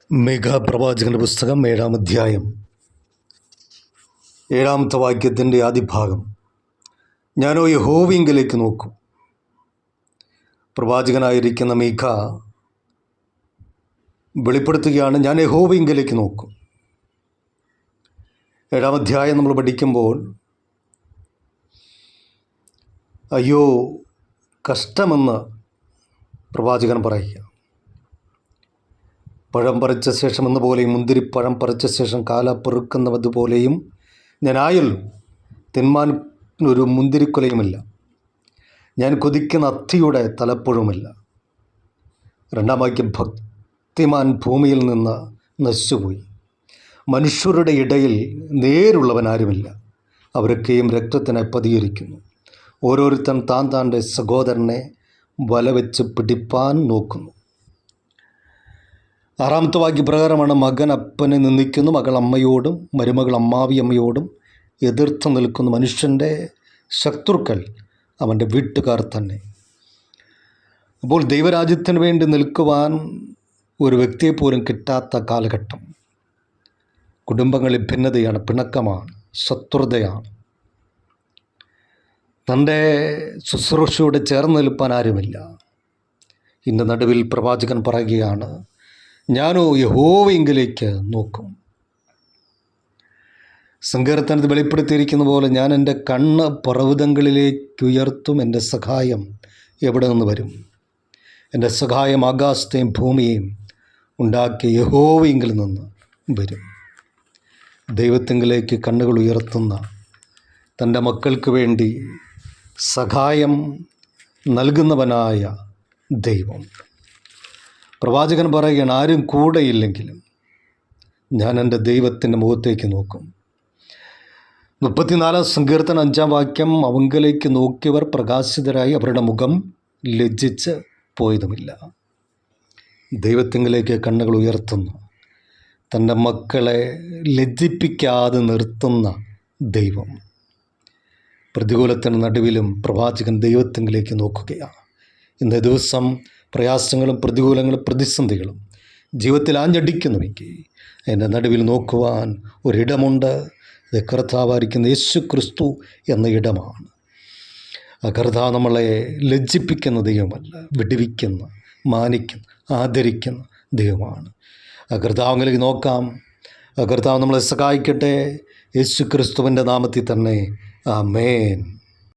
മേഘപ്രവാചകൻ്റെ പുസ്തകം 7-ാം അധ്യായം 7-ാമത്തെ വാക്യത്തിൻ്റെ ആദിഭാഗം. ഞാനോ യഹോവയിങ്കലേക്ക് നോക്കും. പ്രവാചകനായിരിക്കുന്ന മീഖ വെളിപ്പെടുത്തുകയാണ്, ഞാൻ യഹോവയിങ്കലേക്ക് നോക്കും. 7-ാം അധ്യായം നമ്മൾ പഠിക്കുമ്പോൾ അയ്യോ കഷ്ടമെന്ന് പ്രവാചകൻ പറയുക. പഴം പറിച്ച ശേഷം എന്ന പോലെയും മുന്തിരിപ്പഴം പറിച്ച ശേഷം കാല പെറുക്കുന്നതുപോലെയും ഞാനായല്ലോ. തിന്മാൻ ഒരു മുന്തിരിക്കുലയുമില്ല, ഞാൻ കൊതിക്കുന്ന അത്തിയുടെ തലപ്പുഴുമില്ല. 2-ാം വാക്യം, ഭക്തിമാൻ ഭൂമിയിൽ നിന്ന് നശിച്ചുപോയി, മനുഷ്യരുടെ ഇടയിൽ നേരുള്ളവൻ ആരുമില്ല. അവരൊക്കെയും രക്തത്തിനെ പതിയിരിക്കുന്നു, ഓരോരുത്തൻ താൻ്റെ സഹോദരനെ വലവെച്ച് പിടിപ്പാൻ നോക്കുന്നു. 6-ാമത്തെ വാക്യപ്രകാരമാണ്, മകൻ അപ്പനെ നിന്ദിക്കുന്നു, മകൾ അമ്മയോടും മരുമകൾ അമ്മാവിയമ്മയോടും എതിർത്ത് നിൽക്കുന്നു. മനുഷ്യൻ്റെ ശത്രുക്കൾ അവൻ്റെ വീട്ടുകാർ തന്നെ. അപ്പോൾ ദൈവരാജ്യത്തിന് വേണ്ടി നിൽക്കുവാൻ ഒരു വ്യക്തിയെപ്പോലും കിട്ടാത്ത കാലഘട്ടം. കുടുംബങ്ങളിൽ ഭിന്നതയാണ്, പിണക്കമാണ്, ശത്രുതയാണ്. തൻ്റെ ശുശ്രൂഷയോട് ചേർന്ന് നിൽപ്പാൻ ആരുമില്ല. ഇന്ന് നടുവിൽ പ്രവാചകൻ പറയുകയാണ്, ഞാനോ യഹോവയിങ്കലേക്ക് നോക്കും. സങ്കീർത്തനത്തിൽ വെളിപ്പെടുത്തിയിരിക്കുന്ന പോലെ, ഞാൻ എൻ്റെ കണ്ണ് പർവ്വതങ്ങളിലേക്ക് ഉയർത്തും. എൻ്റെ സഹായം എവിടെ നിന്ന് വരും? എൻ്റെ സഹായം ആകാശത്തെയും ഭൂമിയെയും ഉണ്ടാക്കിയ യഹോവയിങ്കിൽ നിന്ന് വരും. ദൈവത്തിങ്കിലേക്ക് കണ്ണുകൾ ഉയർത്തുന്ന തൻ്റെ മക്കൾക്ക് വേണ്ടി സഹായം നൽകുന്നവനായ ദൈവം. പ്രവാചകൻ പറയുകയാണ്, ആരും കൂടെയില്ലെങ്കിലും ഞാൻ എൻ്റെ ദൈവത്തിൻ്റെ മുഖത്തേക്ക് നോക്കും. 34-ാം സങ്കീർത്തനം 5-ാം വാക്യം, അവങ്കലേക്ക് നോക്കിയവർ പ്രകാശിതരായി, അവരുടെ മുഖം ലജ്ജിച്ച് പോയതുമില്ല. ദൈവത്തിങ്കിലേക്ക് കണ്ണുകൾ ഉയർത്തുന്ന, തൻ്റെ മക്കളെ ലജ്ജിപ്പിക്കാതെ നിർത്തുന്ന ദൈവം. പ്രതികൂലത്തിന് നടുവിലും പ്രവാചകൻ ദൈവത്തിങ്കിലേക്ക് നോക്കുകയാണ്. ഇന്നേ ദിവസം പ്രയാസങ്ങളും പ്രതികൂലങ്ങളും പ്രതിസന്ധികളും ജീവിതത്തിൽ ആഞ്ഞടിക്കുന്നുവെങ്കിൽ അതിൻ്റെ നടുവിൽ നോക്കുവാൻ ഒരിടമുണ്ട്. അത് കർത്താവായിരിക്കുന്ന യേശു ക്രിസ്തു എന്ന ഇടമാണ്. ആ കർത്താവ് നമ്മളെ ലജ്ജിപ്പിക്കുന്ന ദൈവമല്ല, വിടുവിക്കുന്ന, മാനിക്കുന്ന, ആദരിക്കുന്ന ദൈവമാണ്. ആ കർത്താവിലേക്ക് നോക്കാം. ആ കർത്താവ് നമ്മളെ സഹായിക്കട്ടെ. യേശു ക്രിസ്തുവിൻ്റെ നാമത്തിൽ തന്നെ ആമേൻ.